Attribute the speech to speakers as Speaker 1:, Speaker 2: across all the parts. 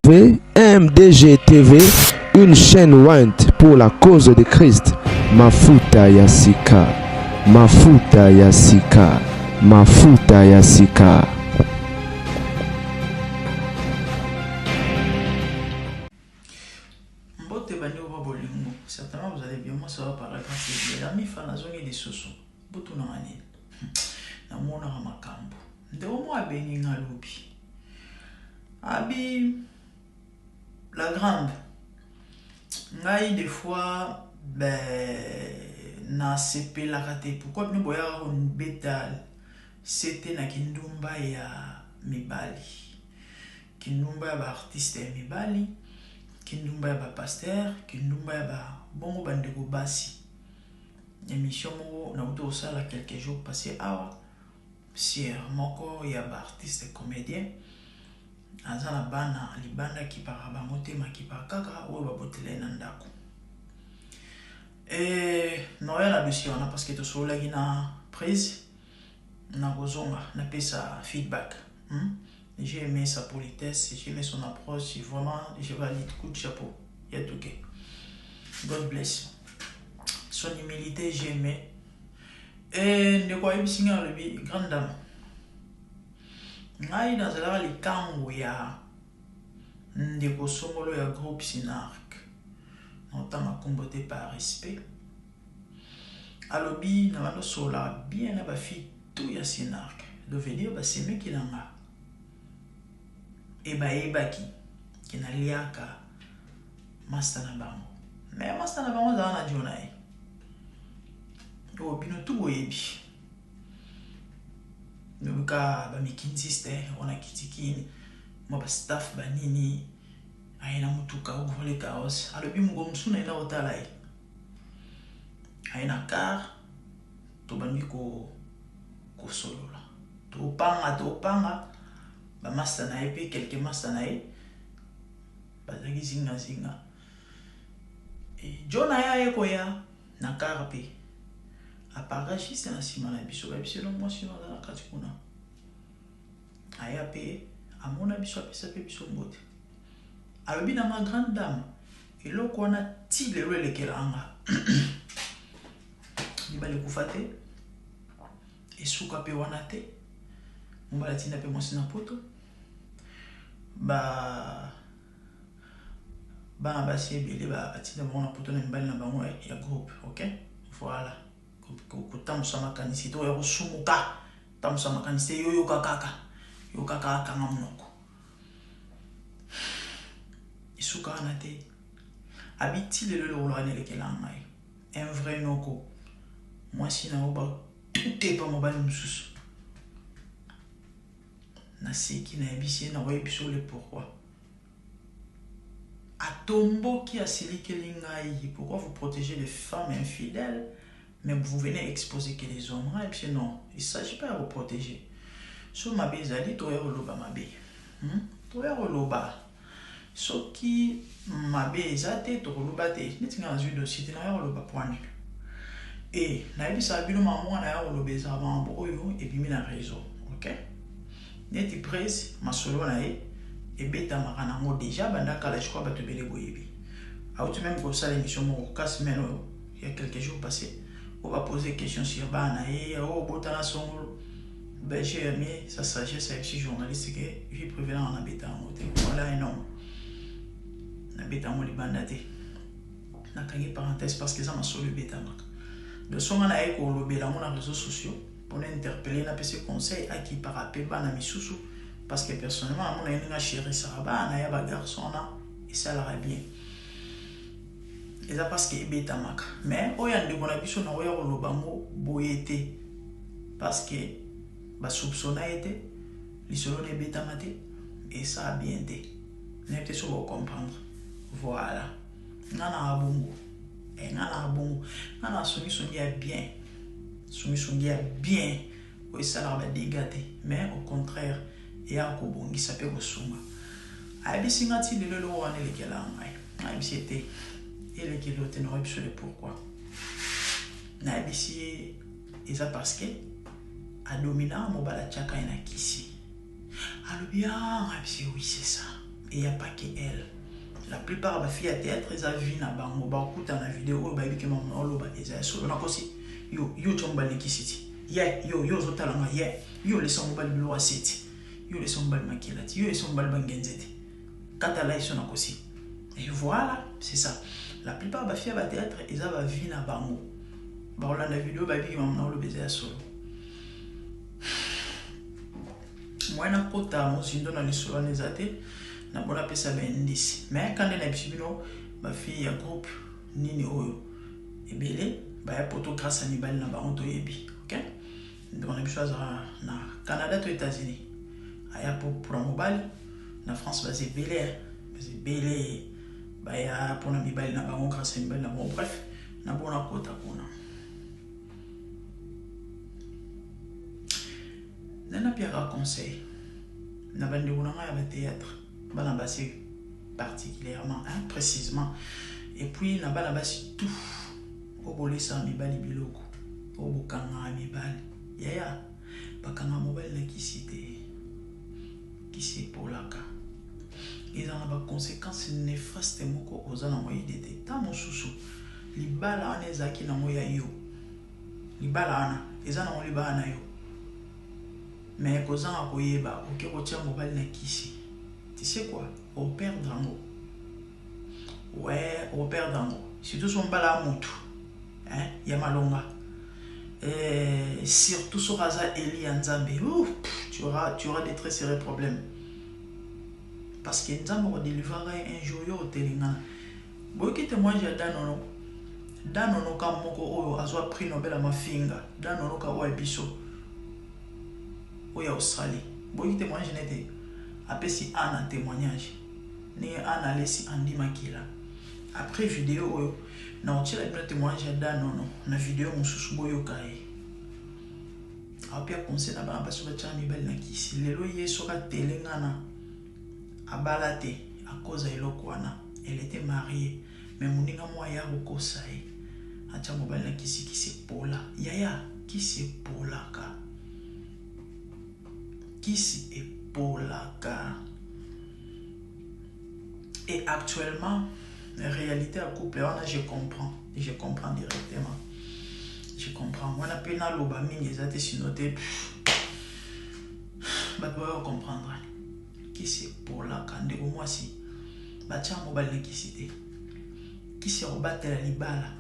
Speaker 1: MDG TV, une chaîne Wint pour la cause de Christ. Mafuta Yasika, Mafuta Yasika, Mafuta Yasika.
Speaker 2: Certainement vous allez bien, moi ça va par la grâce de Dieu. La mifa na zongi de soso, butu na ngani. Na mona makambo. Ndeo mo abeni ngalubi. Abi la grande. Ngai des fois na CP la raté. Pourquoi nous boya on bétal? C'était na kindumba ya mibali. Kindumba ya artiste ya mibali. Kindumba ya pasteur, kindumba ya bongo bandeko basi. Émission mo na uto sala quelques jours passés awa. Sier moko ya artiste comédien. Azana bana libanda ki para ba motema ki pa kaka o ba botele na ndako. No ya na dossier wana parce que to sola gina prise na kozonga na pesa feedback. J'ai aimé sa politesse, j'ai aimé son approche, vraiment, je valide, coup de chapeau, il y a tout que. God bless. Son humilité, j'ai aimé. Et ne quoi il signe le grande dame. Ngai dans la li kango ya ndeko songolo ya groupe Sinark. Notamment combatté par respect. Alobi na vando sola bien na ba fi tout ya Sinark. Devenir ba c'est qui nanga. Ebaki qui na liaka master na bango. Mais master na bango za na jonai. Bino tout boyebi. Nuka ba mikinsiste ona kitikini. Mo ba staff ba nini aina mutuka uvole kaos. Alobi mungo msuna ina otalai. Aina car to bangi ko solola. To panga ba master na epi quelques master na e bazaki zinga et John aya ko ya na karape aparagiste na sima na biso ba biso no mwasi na kati kuna aya pe amona biso apesa pe biso mbote alobi na ma grande dame eloko wana tile le kelanga libale kufate esuka pe wana te mbala tina pe mwasi na poto bana basi ebele batina bango na poto na mibali na bango ya groupe, ok? Voilà. Kotambusa makanisi to ya kosumuka tambusa makanisi yo kaka kanga munoko isuka na te abiti le lolane le kelanga un vrai noko mwasi na oba tout est pas mobile mususu na seki na ebisi na webi sur le pourquoi. Atombo qui a sili kelingai, pourquoi vous protégez les femmes infidèles, mais vous venez exposer que les hommes, et puis non, il ne s'agit pas de vous protéger. So ma bezali to ya loba mabe. To ya loba. So qui ma bezate to loba te, netinga nzu dossier na ya loba point. Et na ebisa bino maman na ya loba za ba oyo et puis na réseau, OK? Neti prise masolo na e beta makana ngo déjà banda kala je crois ba te bele boyebi a ou même pour ça l'émission mon casse mais il y a quelques jours passés on va poser question sur bana et oh botana son ben j'ai aimé sa sagesse avec ces journalistes que j'ai prévenu en habitant moté voilà un homme na beta mo libanda te na kangi parenthèse parce que ça m'a solo beta mak de son na e ko lobela mon réseaux sociaux pour interpeller na PC conseil à qui par appel bana misusu parce que personnellement mon a chéri ça bana ya ba garçon na et ça l'a bien et ça parce que beta mak mais oyande bona biso na oya ko lobango boyete parce que ba soupçonna été les solo de beta maté et ça a bien été n'est peut-être sur comprendre voilà nana abungo et nana abungo nana soni bien soumis bien oui ça l'a dégaté mais au contraire et à kobongi ça peut ressunga abi singati le lo wane le kelanga abi c'était et le kilo tenor sur le pourquoi na abi si et ça parce que a dominant mo bala chaka ina kisi alobi abi si oui c'est ça il n'y a pas que elle. La plupart des filles à théâtre, elles ont vu na bango, ba kuta na vidéo, ba biki maman oloba, elles ont solo na kosi. Yo chomba neki siti. Yo zotalanga yo les sont bal bilo asiti. Yo les sont bal makilati, yo les sont bal bangenzeti. Katala ils sont na kosi. Et voilà, c'est ça. La plupart des filles à théâtre, elles ont vu na bango. Ba la vidéo, ba biki maman oloba, elles ont solo. Moi na kota mo sindo na lisolo nezate. Na bona pesa ba indice mais quand on a bisibino ba fille ya groupe nini oyo ebele ba ya poto grâce à mibali na ba onto yebi OK donc on a besoin na Canada to États-Unis aya pour mobile na France ba c'est belé ba ya pour na mibali na ba on grâce à mibali na bon bref na bona kota kuna nana pierre conseil na bande kuna ya ba théâtre Banabasi particulièrement, hein, précisément. Et puis, Banabasi tout. Au bolisa mibali biloko. Au bokanga mibali. Yaya. Bakanga mobile na kisite. Kisi polaka. Ils ont des conséquences néfastes moko ozana moyi dete. Ta mon sousou. Libala ane zaki na moya yo. Libala ana. Ezana mo libala na yo. Mais kozanga koyeba. Ok, kotia mobile na kisi. Tu sais quoi? Au père d'ango. Ouais, au père d'ango. Surtout son bala moutou. Hein? Yamalonga. Surtout sur Raza Eli Nzambe. Tu auras des très sérieux problèmes. Parce que Nzambe va délivrer un jour au Télinga. Bon, qui témoigne à Danono. Danono ka moko oyo azwa prix Nobel à ma finga. Danono ka oya biso. Oya Australie. Bon, qui témoigne n'était. Après si Anna témoignage ni Anna laissi Andy Makila après vidéo na otila bien témoignage da non na vidéo mususu boyo kai apia conseil na bana baso bacha mibali na kisi lelo yeso ka telengana abalate à cause de l'okwana elle était mariée mais moninga moya ukosai acha mobali na kisi pola yaya kisi pola ka kisi et polaka. Et actuellement, la réalité à couple, je comprends directement. Je comprends. Moi, la peine à l'obami, les athées synotés, bah, tu vas comprendre. Qui c'est polaka? Ndeko moi si, bah, tiens, mobile qui c'était. Qui c'est rebattre la libala?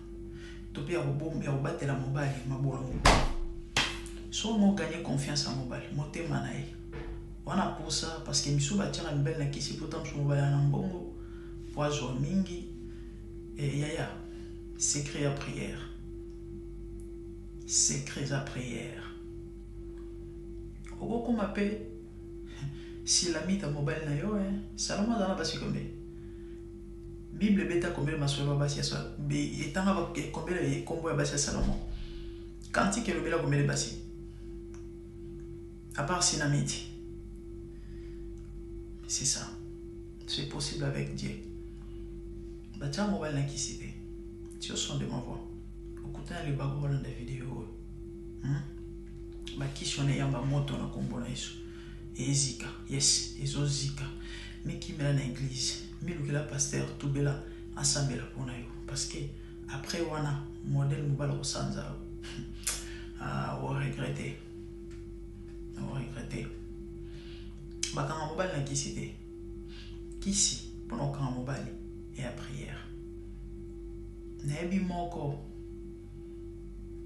Speaker 2: Topi à robombe, à rebattre la mobile, ma bola. Soit moi gagner confiance en mobile, moi t'es manaï. On a pour ça parce que Missou va tirer une belle qui c'est pourtant sur mobile en bongo poison mingi et yaya secret à prière au qu'on m'appelle si la mita mobile na yo salama dans la basi comme Bible beta combien ma solo basi ça be etanga ba combien le combo ya basi Salomon cantique le bela combien de basi à part sinamiti. C'est ça. C'est possible avec Dieu. Bah tiens, mobile n'a qui s'y tu as son de ma voix. Écoutez les bagarres dans la vidéo. Bah qui sont les yamba moto na combo na iso. Et zika, yes, ezo zika. Mais qui met dans l'église, mais le la pasteur tout bela ensemble pour na yo. Parce que après wana modèle mobile au sanza. Ah, on regretter. Bah quand on mobile na kisite kisi pendant quand on mobile et à prière nebi moko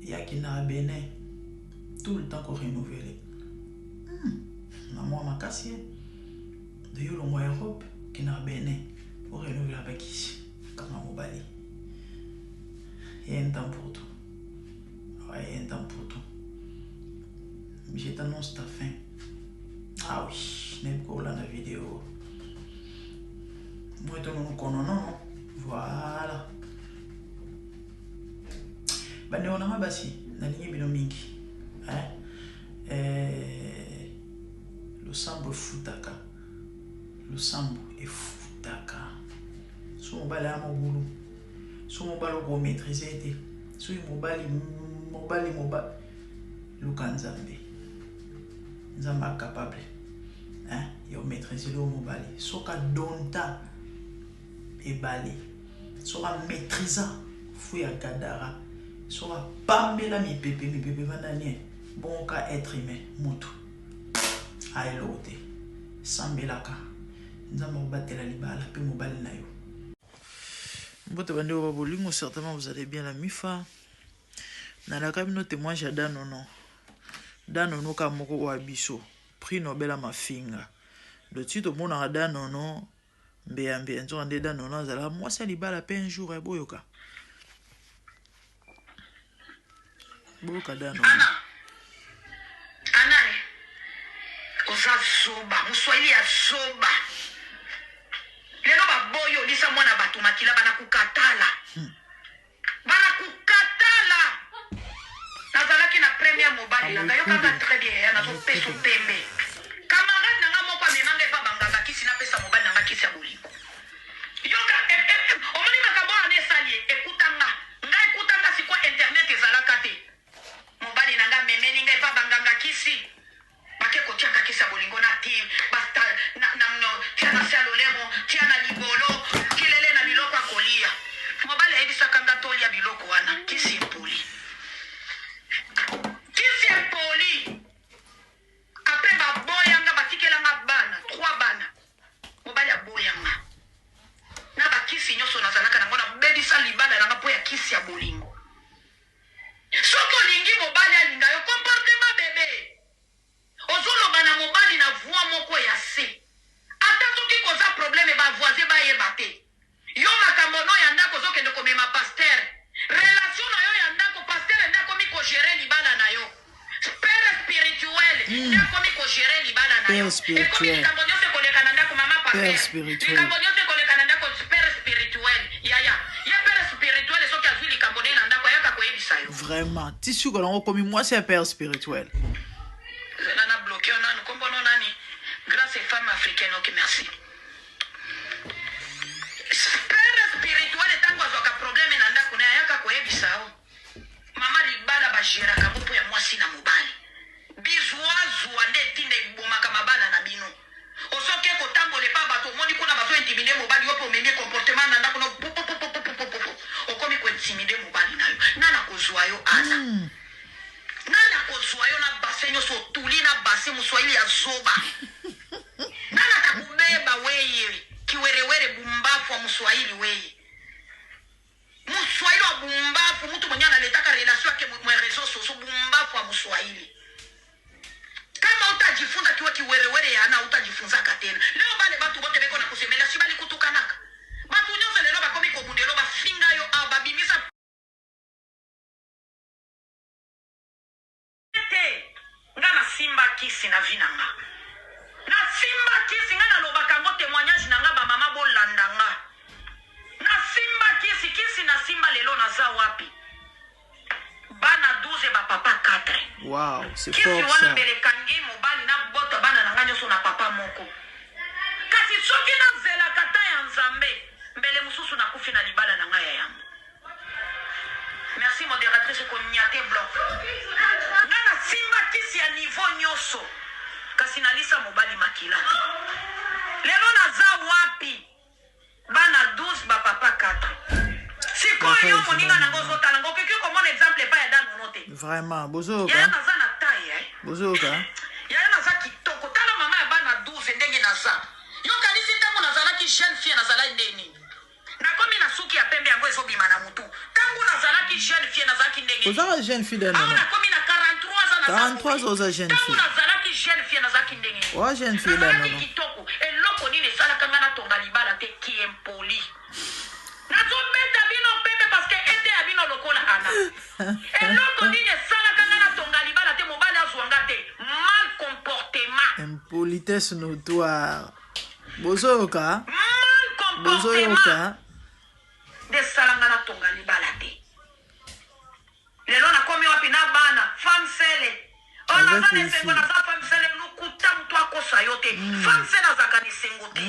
Speaker 2: yaki na Bénin tout le temps qu'on renouveler na moi makasi de yolo moi Europe qui na Bénin pour renouveler avec ici quand on mobile il y a un temps pour tout ouais il y a un temps pour tout je t'annonce ta fin. Ah oui, je n'ai pas la vidéo. Moi, je non. Voilà. Bah, on a basi, na ligne binomiki. Le sambo futaka. Le sambo est futaka. So mobile à mon boulot. So mobile au maîtriser. So mobile. Luka Nzambe. Nzamba capable. Hein? Il y a maîtriser le mobali. Soka donta et bali. Soka maîtrisa fouya gadara. Soka pambela mi pepe vananie. Bon ka être humain mutu. Aelote. Sambelaka. Nzamba batela libala pe mobali na yo. Mbote bande wa bolingo, certainement vous allez bien la mifa. Na la kamino témoignage à Danono. Danono ka moko wa biso. Prix Nobel à ma finga. Le titre mon a Danono. Mbé nzo ande Danono zala. Moi c'est libala pe un jour boyoka. Boyoka Danono.
Speaker 3: Ana. Oza soba. Muswahili ya soba. Lelo baboyo lisa mwana batu makila bana kukatala. Bana kukatala. Nazalaki na premier mobile nanga yo kanga très bien na zo peso pembe. Camarade nanga moko amemanga pa banganga kisi na pesa mobile nanga kisi ya bolingo. Yo ka omoni makabo ane sali ekutanga. Nga ekutanga siko internet ezalaka te. Mobile nanga memeli nga pa banganga kisi. Bake kotiaka kisi ya bolingo na ti basta na no tiana salo lemo tiana libolo kilele na biloko akolia. Mobile ebisa kanga tolia biloko wana kisi poli. Kisi poli. Après ba boyanga batikela nga bana 3 bana. Mobile ya boyanga. Na ba kisi nyoso nazalaka na ngona bebisa libana na ngapo ya kisi ya bolingo. Soko lingi mobile alinga yo comportement bébé. Ozolo bana mobile na voix moko ya se. Ata soki koza problème ba voisin ba yebate. Yo makambo no ya ndako zokende komema pasteur. Relation na yo ya ndako pasteur ndako mi ko gérer libala na yo. Père spirituel ndako mi ko gérer libala na yo. E komi likambo nyose koleka na ndako mama pasteur. Likambo nyose koleka na ndako père spirituel. Ya père spirituel soki azwi likambo na ndako yaka koyebisa yo.
Speaker 2: Vraiment, tissu kolongo komi moi c'est père spirituel.
Speaker 3: Nana bloqué on a nous kombono nani grâce aux femmes africaines ok merci. Père spirituel tango azoka problème na ndako na yaka koyebisa yo. Mama libala bajera kabupo ya mwasi na mobali. Bizwazu ande tinde ibomaka mabala na bino. Osoke kotambole pa bato moni kuna bato intimider mobali yopo meme comportement na ndako no okomi ko intimider mobali nayo. Nana kozwa yo ana. Nana kozwa yo na basenyo so tuli na base muswahili ya zoba. Nana takubeba weye kiwerewere bumbafu wa muswahili weye. Muswahili wa bumbafu mtu mwenye analetaka relation yake mwe rezo so bumbafu wa muswahili. Kama utajifunza kiwa kiwerewere ya ana utajifunza katena. Leo bale batu bote beko na kusemela shibali kutukanaka. Batu nyose lelo bakomi ko bundelo ba finga yo ababimisa. Nga simba kisi na vinanga. Na simba kisi nga na lobaka ngo témoignage na nga ba mama bolanda nga. Na simba kisi na simba lelo na za wapi. Bana 12 ba papa 4.
Speaker 2: Wow, c'est
Speaker 3: kisi
Speaker 2: fort
Speaker 3: wana
Speaker 2: ça.
Speaker 3: mbele kangi mobali na bota bana na nga nyoso na papa moko. Kasi soki na zela kata ya nzambe mbele mususu na kufi na libala na nga ya yango. Merci modératrice Konyate Bloc. Nana simba kisi ya niveau nyoso. Kasi nalisa mobali makila. Lelo naza wapi? Bana 12 ba papa 4. Siko yo moninga na ngozo tala ngo kiki ko mon exemple pa ya dan monote.
Speaker 2: Vraiment, bozoka.
Speaker 3: Ya naza na taille
Speaker 2: Bozoka.
Speaker 3: Ya naza kitoko tala mama ya bana 12 ndenge naza. Yo kanisi tango nazala ki jeune fille nazala ndeni. Nakomi na suki ya pembe yango ezobima na mutu. Tango nazalaki jeune fille nazalaki ndenge.
Speaker 2: Ozaka jeune fille non.
Speaker 3: Nakomi na 43 ans.
Speaker 2: 43 oza jeune fille.
Speaker 3: Tango nazalaki jeune fille nazalaki ndenge.
Speaker 2: Wa jeune fille non.
Speaker 3: Kitoko eloko nini sala kanga na tonga libala te ki impoli. Nazobeta bino pembe parce que ete ya bino lokola ana. Eloko nini sala kanga na tonga libala te mobali azwanga te. Mal comportement.
Speaker 2: Impolitesse notoire. Bozoka.
Speaker 3: Mal comportement.
Speaker 2: Bozoka.
Speaker 3: De salanga na tonga libala te. Lelo na komi wapi na bana femme sele. Ona zane sengo na za femme sele lukuta mtu akosa yote. Femme sele na zakani sengo te.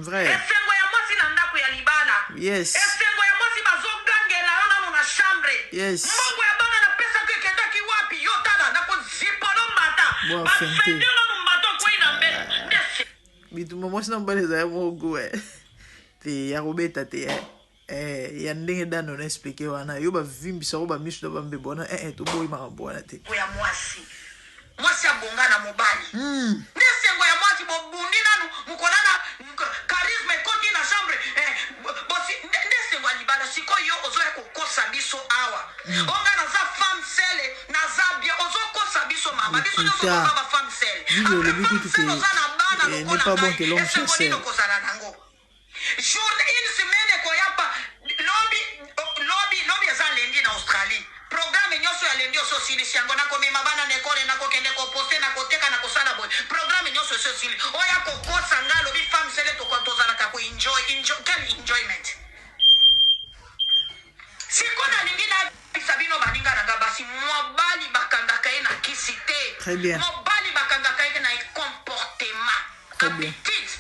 Speaker 2: Vrai.
Speaker 3: Esengo ya mwasi na ndako ya libala.
Speaker 2: Yes.
Speaker 3: Esengo ya mwasi bazogangela ona mona chambre.
Speaker 2: Yes.
Speaker 3: Mbongo ya bana na pesa ke ketaki wapi yotana na ko zipolo mata.
Speaker 2: Bon,
Speaker 3: Ba fende na mbato kwa ina mbele.
Speaker 2: bituma mwasi na mobali ezala moko te ya kobeta te ya ndenge dano na expliqué wana yo bavimbisa ko bamisu na bambebo wana toboyi makambo wana te
Speaker 3: ya mwasi abonga na mobali nde sengo ya mwasi bobundi nanu mukolana charisme ekoti na chambre nde sengo ya libala sikoyo ozoya kokosa biso awa onga naza femme sele naza bien ozokosa biso mama biso nyonso toza bafemme sele oza na bana lokola ngai esengo nini okozala nango une semaine ekoyapa lobi eza lendi na Australie programme nyonso ya lendi ososilisi yango nakomema bana na ekole nakokende koposte nakoteka na kosala boye programme nyonso esosili oya kokosa nga lobi femme sele tozalaka koenjoy quel enjoyment siko nalingi nabisa bino baninga nanga basi mobali bakangaka ye na kisi te mobali bakangaka ye na comportement habitude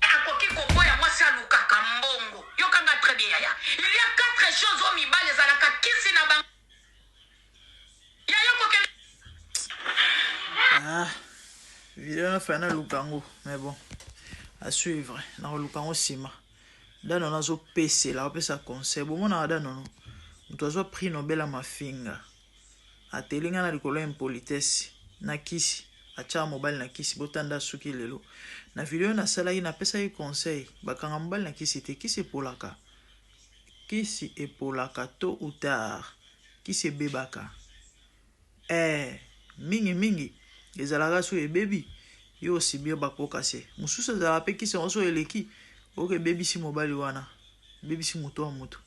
Speaker 3: akoki koboya mwasi alukaka mbongo yokanga très bien yaya il y a 4 choses au mibali ezalaka kisi na bango yaya kokende
Speaker 2: video na fana lukango mais bon à suivre na lukango sima dano nazo pese la opesa conseil bomona dano mutu azo prix Nobel mafinga atelinga na likolo impolitesse na kisi acha mobile na kisi botanda suki lelo na video na sala ina pesa yi conseil bakanga mobile na kisi te kisi epolaka tôt ou tard kisi bebaka mingi ezalaka so ebebi yo osibio bakoka se mususu ezala pe kisi oso eleki oke bebisi mobile wana bebisi mutu wa mutu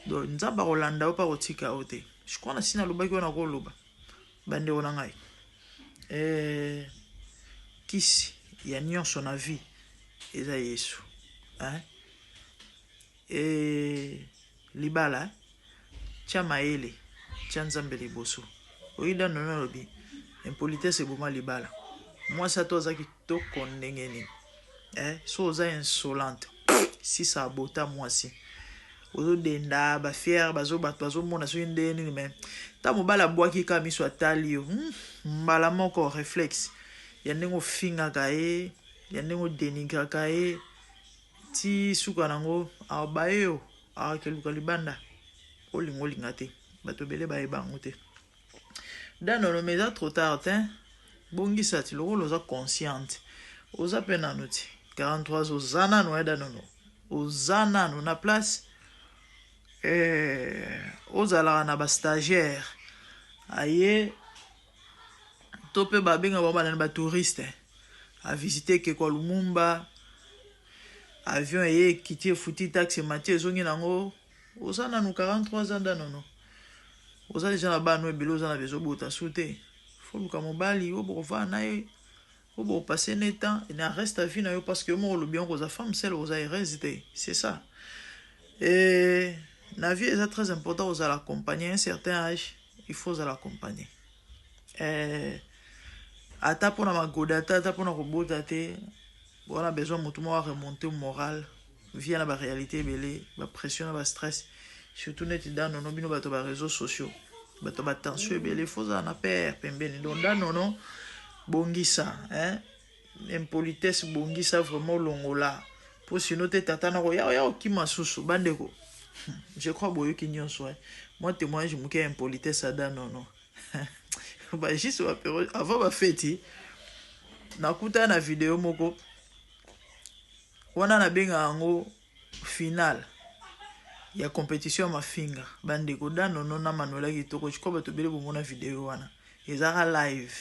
Speaker 2: donc nzamba kolanda opa kotika ote je crois na sina lobaki wana koloba bande ona ngai kisi ya nyonso na vie eza Yesu libala tia mayele tia nzambe liboso oyida nono lobi impolitesse eboma libala mwasi ato aza kitoko ndenge nini so oza insolente si sa abota mwasi ozodenda bafiere bato bazomona soki ndenge nini me ta mobala abwaki ka miso atali yo mbala moko réflexe ya ndenge ofingaka ye ya ndenge odenigraka ye ti suka nango abaye yo akeluka libanda olinga te bato ebele bayeba yango te danono mais eza trop tard te bongisa ti lokolo oza consciente oza mpe nano ti 43 oza nano ya danono oza nano na place ozalaka na bastagiaire aye to mpe babenga babana na batouriste avisite kekwa Lumumba avion eye ekiti efuti taxe mati ezongi nango oza nano 43 ans danono oza deja na bana ebele oza na bezobota su te foluka mobali oyo bokova na ye oyo bokopase ne temps na reste vie na yo parce que yo moko olobi yango oza femme sele oza heureuse te c'est ça na vie eza très important ozala accompagner un certain âge il faut ozala accompagner ata mpona magoda ata mpona kobota te wana besoin motu moko aremonte moral vie na baréalité ebele bapression na bastress surtout neti danono bino bato baréseaux sociaux bato batension ebele faut ozala na pere pembeni donc danono bongisa impolitesse bongisa vraiment olongola po sino te tata na koya okima susu bandeko je crois boyoki nyonso moi témoignage moke ya impolitesse ada nono juste avant bafeti nakuta na video moko wana nabenga yango final ya compétition ya mafinga bandeko danono na Manuela kitoko je crois bato bele bomona video wana ezaka live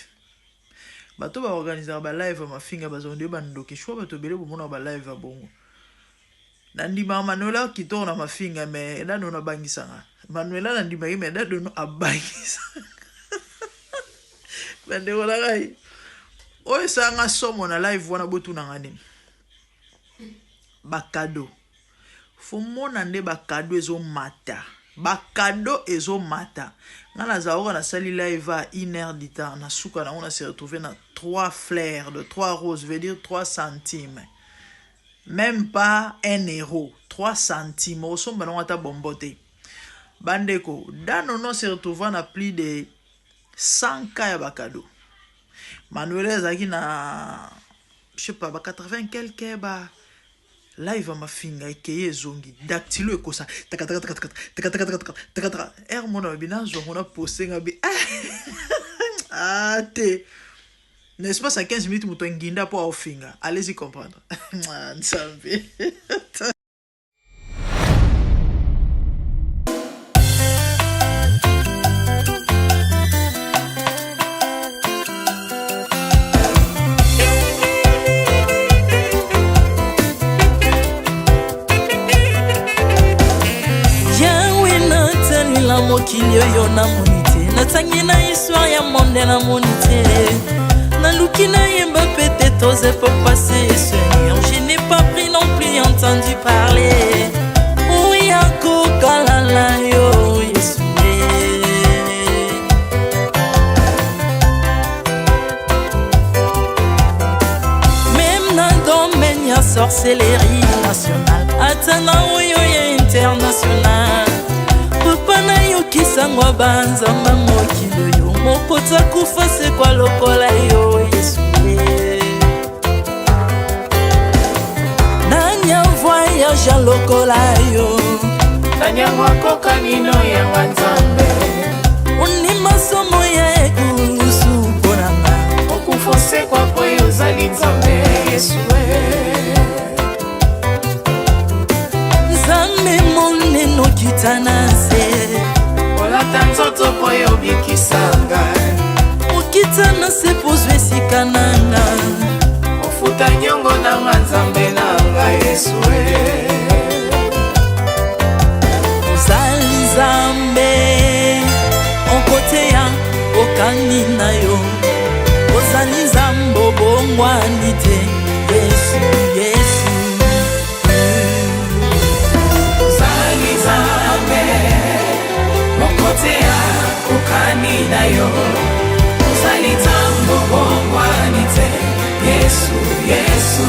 Speaker 2: bato baorganisaka balive ya mafinga bazonde bandoki je crois bato bele bomona balive ya bongo nandima Manuela kitoko na mafinga me danono abangisanga Manuela nandima me danono abangisa bandeko na kai oyo esanga somo na live wana botunanga nini bakado fomona nde bakado ezomata nga nazalaka nasali live à 1h du temps na suka nango na se retrouver na 3 fleurs de 3 roses veut dire 3 centimes même pas 1 euro 3 centimes osomba nango ata bombo te bandeko danono se retrouver na plus de 100 cas ya bakado Manuela ezalaki na je sais pas, 80 quelque, bah, live à ma finga, et zongi, dactylo et cosa, mon abina, on a posé, ah, t'es, n'est-ce pas, ça 15 minutes, mouton guinda pour au finga, allez-y comprendre.
Speaker 4: mokili oyo namoni te natangi na histoire ya monde namoni te naluki nayemba pete toze po passer Seigneur je n'ai pas pris non plus entendu parler oya kokalala yo Yesu même na domaine ya sorcellerie nationale atana oyo ya international papa na yo kisangwa banzamba mokili yo mokota kufa se kwa lokola yo Yesu nanya voyage lokola yo
Speaker 5: nanya wakoka nino ya wanzambe
Speaker 4: uni masomo ya ekulusu ponanga
Speaker 5: okufose kwa poyo zali nzambe Yesu
Speaker 4: nzambe moneno kitana se
Speaker 5: olata nzoto poyo bikisanga
Speaker 4: okitana se pozwe esika nanga
Speaker 5: ofuta nyongo na nzambe nanga Yesu
Speaker 4: ozali nzambe onkoteya okani na yo ozali nzambe obongwani te Yesu Yesu
Speaker 5: ozali nzambe onkoteya okani na yo ozali nzambe obongwani te Yesu Yesu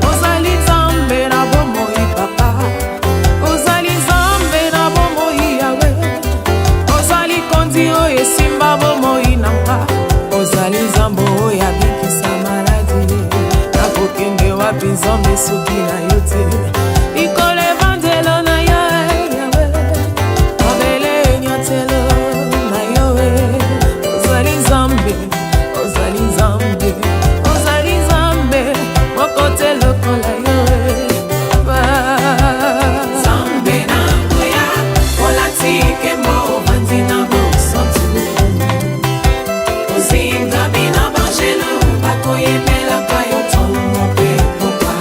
Speaker 5: ozali nzambe na bomoi papa ozali nzambe na bomoi yawe ozali konzi oyo esimba bomoi nanga ozali nzambe oyo abikisa maladi nakokende wapi nzambe soki na yo te likolo evanzelo na yo yawe mabele nyotelo na yo ozali nzambe ozali nzambe kote lokola yo Zambe na ngoya olatike mo vanzina mo santu ozinga bina banjelo bakoyemela kayo tomo pe popa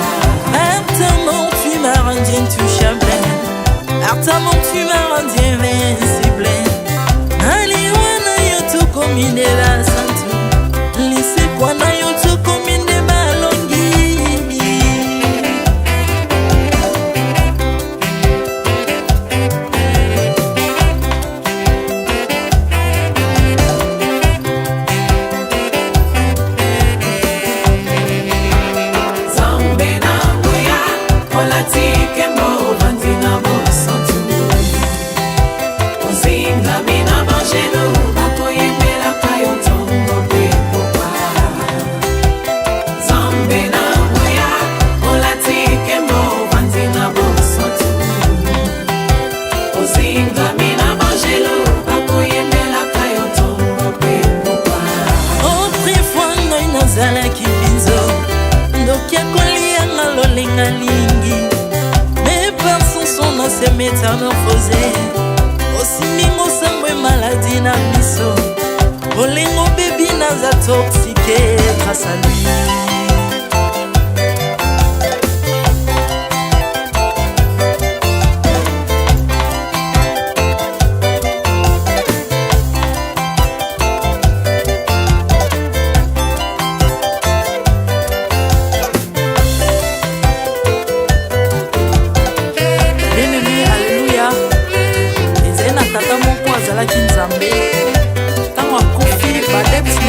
Speaker 5: Lingami na Angelo akoyembelaka yo ntongo mpe pokwa.
Speaker 4: Autrefois ngai nazalaki binzo ndoki akolianga lolenga lingi mais par son son na se métamorphosé osimi mosambo maladie na miso olengo bebi naza toxiqué grâce à lui.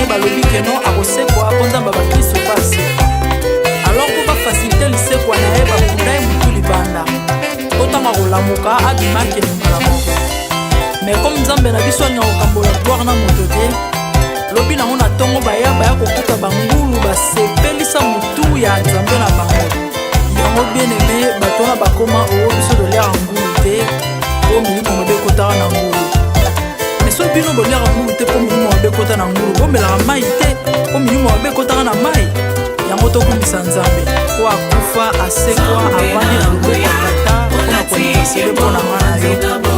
Speaker 2: balobi keno akosekwa konzamba bakristo pasi alors ko bafacilite lisekwa na ye bakunda ye mutu libanda otanga kolamuka abimaki mbala moko mais comme nzambe na biso alinga kokambola gloire na moto te lobi nango na ntongo baya kokuta bangulu basepelisa mutu ya nzambe na bango yango bien aimé bato wana bakoma oyo biso toliaka ngulu te oyo milimo mabe ekotaka na ngulu so bino boliaka ngulu te po milimo mabe ekota na ngulu bomelaka mai te po milimo mabe ekotaka na mai yango tokumisa nzambe po akufa asekwa avandi na loboko ya tata mpona konekasele mpo na nga na yo